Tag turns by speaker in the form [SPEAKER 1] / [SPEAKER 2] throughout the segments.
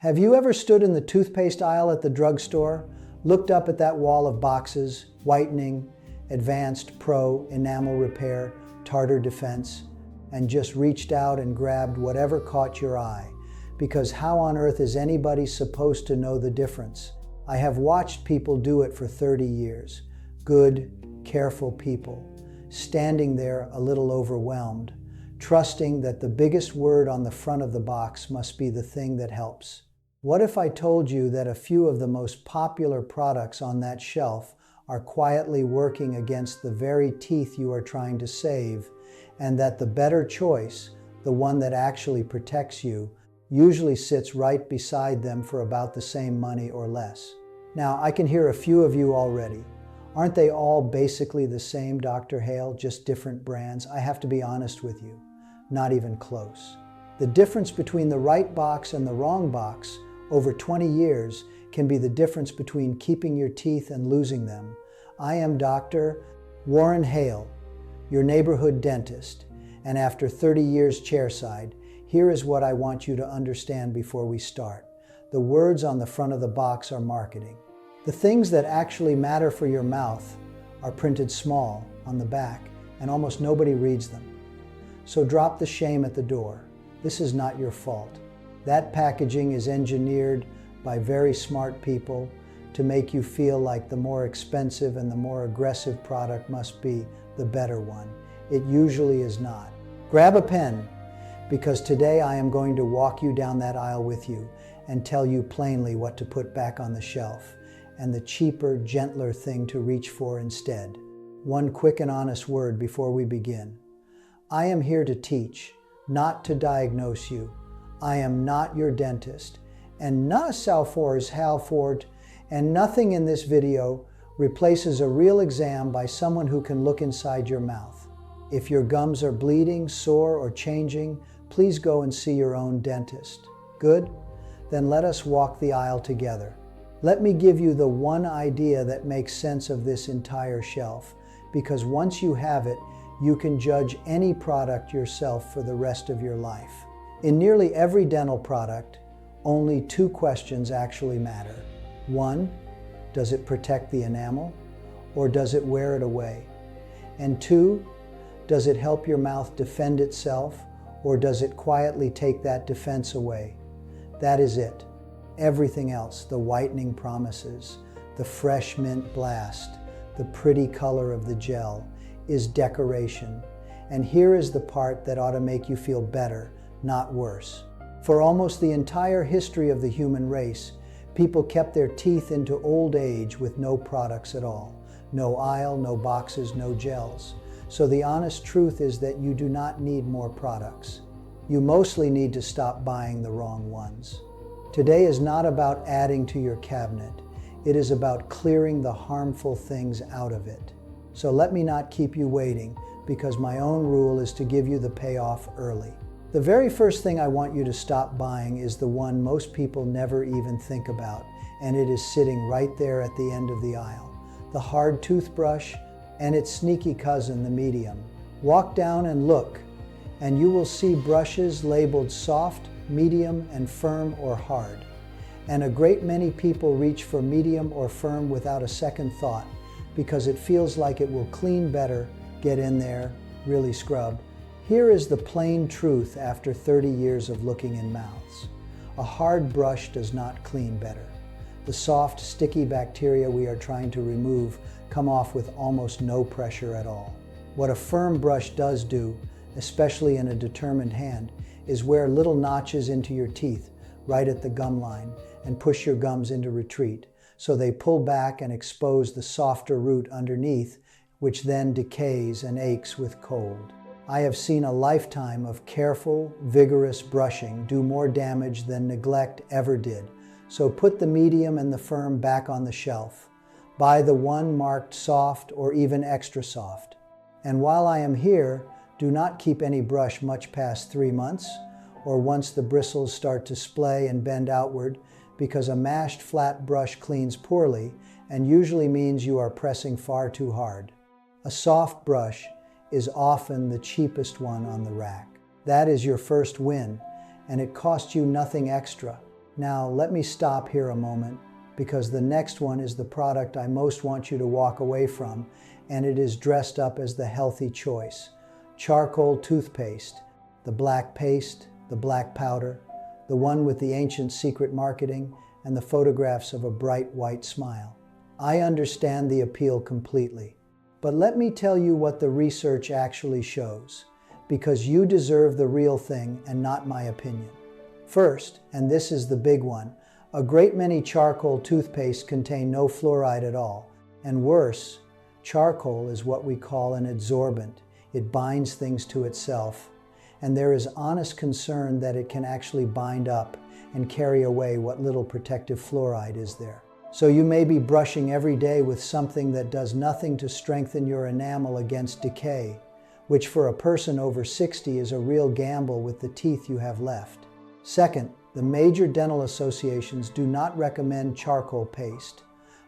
[SPEAKER 1] Have you ever stood in the toothpaste aisle at the drugstore, looked up at that wall of boxes, whitening, advanced pro, enamel repair, tartar defense, and just reached out and grabbed whatever caught your eye? Because how on earth is anybody supposed to know the difference? I have watched people do it for 30 years. Good, careful people, standing there a little overwhelmed, trusting that the biggest word on the front of the box must be the thing that helps. What if I told you that a few of the most popular products on that shelf are quietly working against the very teeth you are trying to save, and that the better choice, the one that actually protects you, usually sits right beside them for about the same money or less? Now, I can hear a few of you already. Aren't they all basically the same, Dr. Hale, just different brands? I have to be honest with you, not even close. The difference between the right box and the wrong box over 20 years can be the difference between keeping your teeth and losing them. I am Dr. Warren Hale, your neighborhood dentist, and after 30 years chairside, here is what I want you to understand before we start. The words on the front of the box are marketing. The things that actually matter for your mouth are printed small on the back, and almost nobody reads them. So drop the shame at the door. This is not your fault. That packaging is engineered by very smart people to make you feel like the more expensive and the more aggressive product must be the better one. It usually is not. Grab a pen, because today I am going to walk you down that aisle with you and tell you plainly what to put back on the shelf and the cheaper, gentler thing to reach for instead. One quick and honest word before we begin. I am here to teach, not to diagnose you. I am not your dentist, and not Salfor's Halford, and nothing in this video replaces a real exam by someone who can look inside your mouth. If your gums are bleeding, sore, or changing, please go and see your own dentist. Good? Then let us walk the aisle together. Let me give you the one idea that makes sense of this entire shelf, because once you have it, you can judge any product yourself for the rest of your life. In nearly every dental product, only two questions actually matter. One, does it protect the enamel, or does it wear it away? And two, does it help your mouth defend itself, or does it quietly take that defense away? That is it. Everything else, the whitening promises, the fresh mint blast, the pretty color of the gel, is decoration. And here is the part that ought to make you feel better, not worse. For almost the entire history of the human race, people kept their teeth into old age with no products at all. No aisle, no boxes, no gels. So the honest truth is that you do not need more products. You mostly need to stop buying the wrong ones. Today is not about adding to your cabinet. It is about clearing the harmful things out of it. So let me not keep you waiting, because my own rule is to give you the payoff early. The very first thing I want you to stop buying is the one most people never even think about, and it is sitting right there at the end of the aisle. The hard toothbrush and its sneaky cousin, the medium. Walk down and look, and you will see brushes labeled soft, medium, and firm or hard. And a great many people reach for medium or firm without a second thought, because it feels like it will clean better, get in there, really scrub. Here is the plain truth after 30 years of looking in mouths. A hard brush does not clean better. The soft, sticky bacteria we are trying to remove come off with almost no pressure at all. What a firm brush does do, especially in a determined hand, is wear little notches into your teeth, right at the gum line, and push your gums into retreat, so they pull back and expose the softer root underneath, which then decays and aches with cold. I have seen a lifetime of careful, vigorous brushing do more damage than neglect ever did. So put the medium and the firm back on the shelf. Buy the one marked soft or even extra soft. And while I am here, do not keep any brush much past 3 months, or once the bristles start to splay and bend outward, because a mashed flat brush cleans poorly and usually means you are pressing far too hard. A soft brush is often the cheapest one on the rack. That is your first win, and it costs you nothing extra. Now, let me stop here a moment, because the next one is the product I most want you to walk away from, and it is dressed up as the healthy choice. Charcoal toothpaste, the black paste, the black powder, the one with the ancient secret marketing, and the photographs of a bright white smile. I understand the appeal completely. But let me tell you what the research actually shows, because you deserve the real thing and not my opinion. First, and this is the big one, a great many charcoal toothpaste contain no fluoride at all. And worse, charcoal is what we call an adsorbent. It binds things to itself. And there is honest concern that it can actually bind up and carry away what little protective fluoride is there. So you may be brushing every day with something that does nothing to strengthen your enamel against decay, which for a person over 60 is a real gamble with the teeth you have left. Second, the major dental associations do not recommend charcoal paste,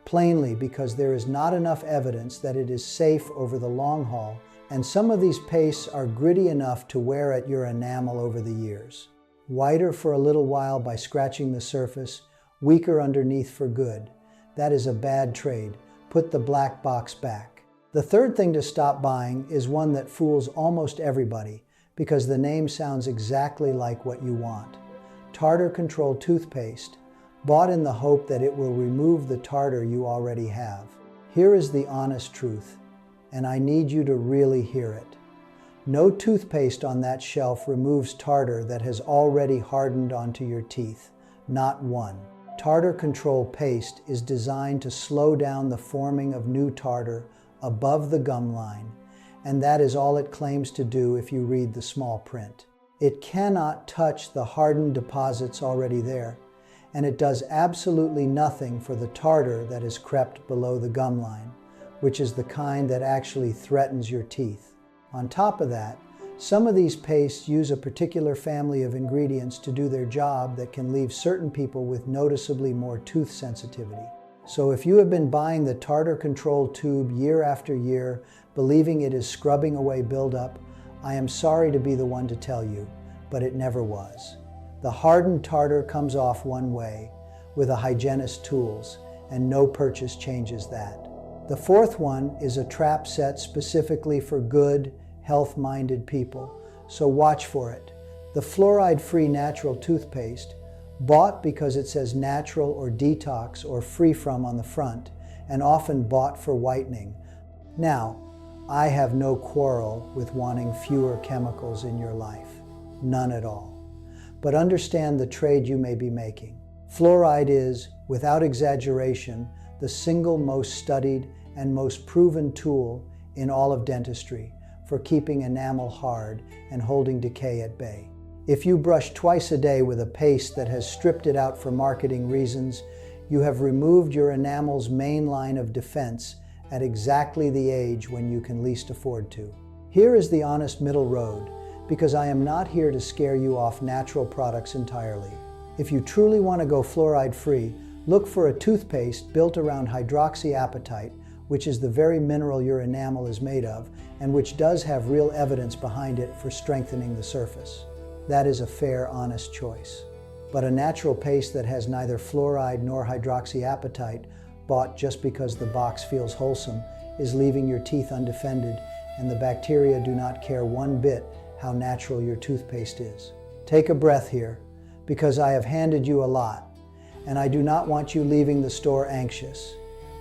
[SPEAKER 1] plainly because there is not enough evidence that it is safe over the long haul, and some of these pastes are gritty enough to wear at your enamel over the years. Whiter for a little while by scratching the surface, weaker underneath for good. That is a bad trade. Put the black box back. The third thing to stop buying is one that fools almost everybody, because the name sounds exactly like what you want. Tartar-control toothpaste, bought in the hope that it will remove the tartar you already have. Here is the honest truth, and I need you to really hear it. No toothpaste on that shelf removes tartar that has already hardened onto your teeth. Not one. Tartar-control paste is designed to slow down the forming of new tartar above the gum line, and that is all it claims to do if you read the small print. It cannot touch the hardened deposits already there, and it does absolutely nothing for the tartar that has crept below the gum line, which is the kind that actually threatens your teeth. On top of that, some of these pastes use a particular family of ingredients to do their job that can leave certain people with noticeably more tooth sensitivity. So if you have been buying the Tartar-control tube year after year, believing it is scrubbing away buildup, I am sorry to be the one to tell you, but it never was. The hardened tartar comes off one way, with a hygienist's tools, and no purchase changes that. The fourth one is a trap set specifically for good, health-minded people, so watch for it. The fluoride-free natural toothpaste, bought because it says natural or detox or free from on the front, and often bought for whitening. Now, I have no quarrel with wanting fewer chemicals in your life. None at all. But understand the trade you may be making. Fluoride is, without exaggeration, the single most studied and most proven tool in all of dentistry for keeping enamel hard and holding decay at bay. If you brush twice a day with a paste that has stripped it out for marketing reasons, you have removed your enamel's main line of defense at exactly the age when you can least afford to. Here is the honest middle road, because I am not here to scare you off natural products entirely. If you truly want to go fluoride-free, look for a toothpaste built around hydroxyapatite, which is the very mineral your enamel is made of, and which does have real evidence behind it for strengthening the surface. That is a fair, honest choice. But a natural paste that has neither fluoride nor hydroxyapatite, bought just because the box feels wholesome, is leaving your teeth undefended, and the bacteria do not care one bit how natural your toothpaste is. Take a breath here, because I have handed you a lot, and I do not want you leaving the store anxious.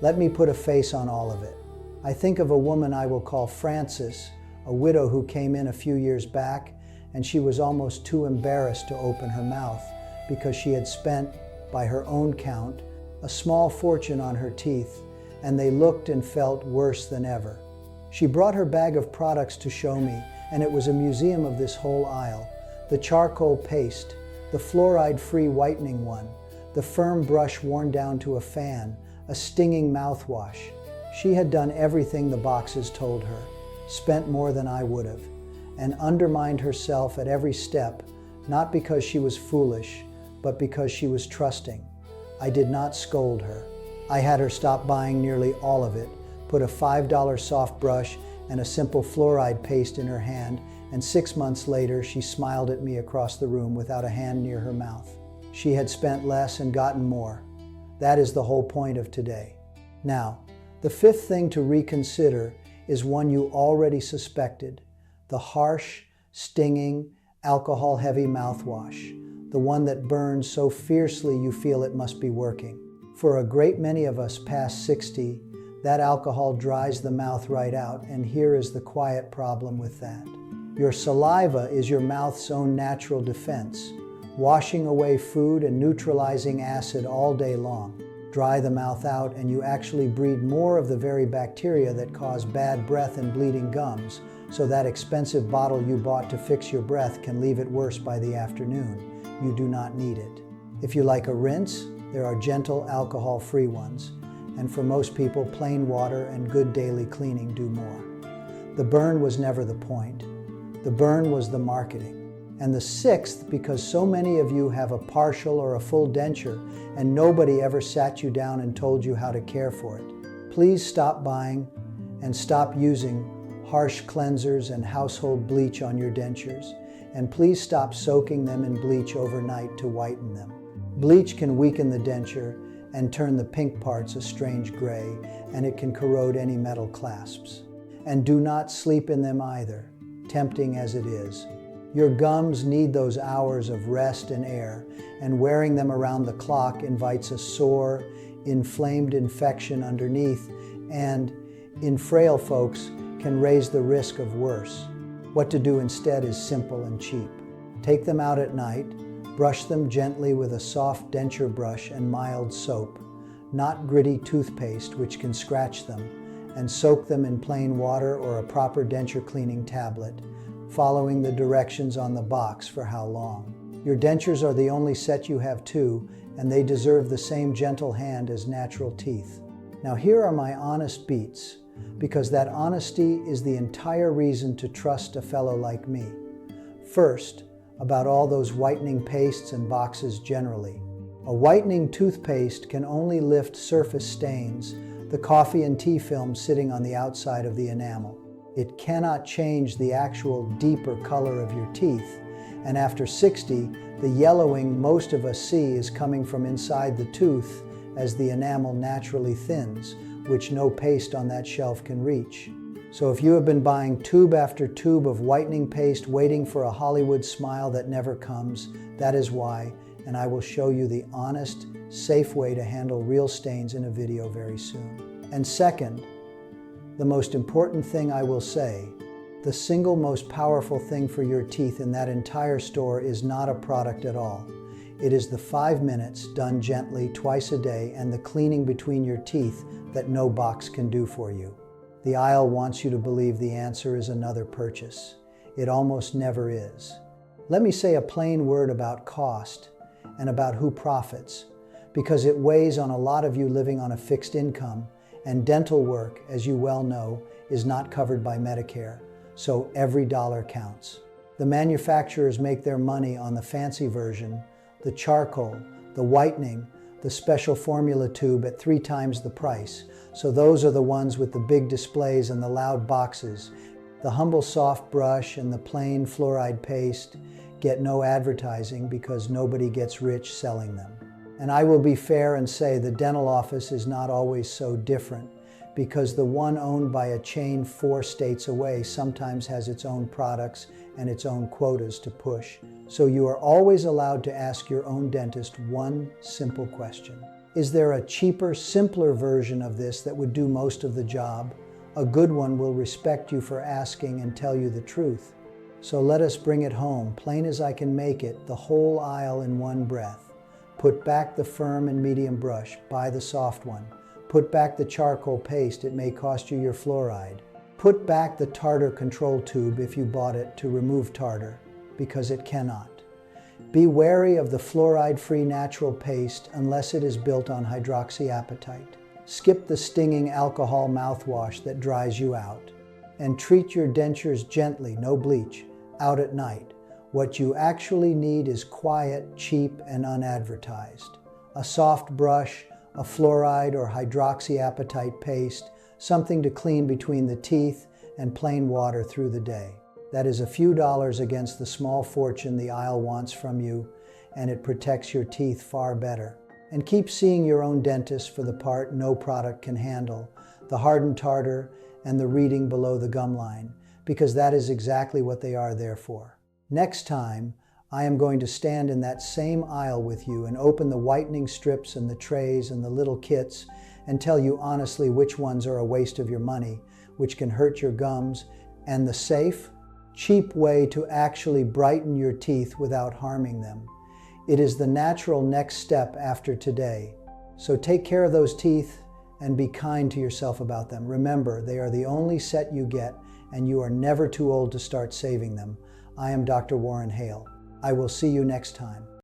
[SPEAKER 1] Let me put a face on all of it. I think of a woman I will call Frances, a widow who came in a few years back, and she was almost too embarrassed to open her mouth because she had spent, by her own count, a small fortune on her teeth, and they looked and felt worse than ever. She brought her bag of products to show me, and it was a museum of this whole aisle. The charcoal paste, the fluoride-free whitening one, the firm brush worn down to a fan, a stinging mouthwash. She had done everything the boxes told her, spent more than I would have, and undermined herself at every step, not because she was foolish, but because she was trusting. I did not scold her. I had her stop buying nearly all of it, put a $5 soft brush and a simple fluoride paste in her hand, and 6 months later she smiled at me across the room without a hand near her mouth. she had spent less and gotten more. That is the whole point of today. Now, the fifth thing to reconsider is one you already suspected: the harsh, stinging, alcohol-heavy mouthwash, the one that burns so fiercely you feel it must be working. For a great many of us past 60, that alcohol dries the mouth right out, and here is the quiet problem with that. Your saliva is your mouth's own natural defense, washing away food and neutralizing acid all day long. Dry the mouth out and you actually breed more of the very bacteria that cause bad breath and bleeding gums, so that expensive bottle you bought to fix your breath can leave it worse by the afternoon. You do not need it. If you like a rinse, there are gentle alcohol-free ones, and for most people, plain water and good daily cleaning do more. The burn was never the point. The burn was the marketing. And the sixth, because so many of you have a partial or a full denture and nobody ever sat you down and told you how to care for it. Please stop buying and stop using harsh cleansers and household bleach on your dentures. And please stop soaking them in bleach overnight to whiten them. Bleach can weaken the denture and turn the pink parts a strange gray, and it can corrode any metal clasps. And do not sleep in them either, tempting as it is. Your gums need those hours of rest and air, and wearing them around the clock invites a sore, inflamed infection underneath, and, in frail folks, can raise the risk of worse. What to do instead is simple and cheap. Take them out at night, brush them gently with a soft denture brush and mild soap, not gritty toothpaste which can scratch them, and soak them in plain water or a proper denture cleaning tablet, following the directions on the box for how long. Your dentures are the only set you have too, and they deserve the same gentle hand as natural teeth. Now here are my honest beats, because that honesty is the entire reason to trust a fellow like me. First, about all those whitening pastes and boxes generally. A whitening toothpaste can only lift surface stains, the coffee and tea film sitting on the outside of the enamel. It cannot change the actual deeper color of your teeth, and after 60, the yellowing most of us see is coming from inside the tooth as the enamel naturally thins, which no paste on that shelf can reach. So if you have been buying tube after tube of whitening paste waiting for a Hollywood smile that never comes, that is why, and I will show you the honest, safe way to handle real stains in a video very soon. And second, the most important thing I will say, the single most powerful thing for your teeth in that entire store is not a product at all. It is the 5 minutes done gently twice a day and the cleaning between your teeth that no box can do for you. The aisle wants you to believe the answer is another purchase. It almost never is. Let me say a plain word about cost and about who profits, because it weighs on a lot of you living on a fixed income, and dental work, as you well know, is not covered by Medicare, so every dollar counts. The manufacturers make their money on the fancy version, the charcoal, the whitening, the special formula tube at 3 times the price, so those are the ones with the big displays and the loud boxes. The humble soft brush and the plain fluoride paste get no advertising because nobody gets rich selling them. And I will be fair and say the dental office is not always so different, because the one owned by a chain 4 states away sometimes has its own products and its own quotas to push. So you are always allowed to ask your own dentist one simple question. Is there a cheaper, simpler version of this that would do most of the job? A good one will respect you for asking and tell you the truth. So let us bring it home, plain as I can make it, the whole aisle in one breath. Put back the firm and medium brush, buy the soft one. Put back the charcoal paste, it may cost you your fluoride. Put back the Tartar-control tube if you bought it to remove tartar, because it cannot. Be wary of the fluoride-free natural paste unless it is built on hydroxyapatite. Skip the stinging alcohol mouthwash that dries you out. And treat your dentures gently, no bleach, out at night. What you actually need is quiet, cheap, and unadvertised. A soft brush, a fluoride or hydroxyapatite paste, something to clean between the teeth, and plain water through the day. That is a few dollars against the small fortune the aisle wants from you, and it protects your teeth far better. And keep seeing your own dentist for the part no product can handle, the hardened tartar and the reading below the gum line, because that is exactly what they are there for. Next time, I am going to stand in that same aisle with you and open the whitening strips and the trays and the little kits and tell you honestly which ones are a waste of your money, which can hurt your gums, and the safe, cheap way to actually brighten your teeth without harming them. It is the natural next step after today. So take care of those teeth and be kind to yourself about them. Remember, they are the only set you get, and you are never too old to start saving them. I am Dr. Warren Hale. I will see you next time.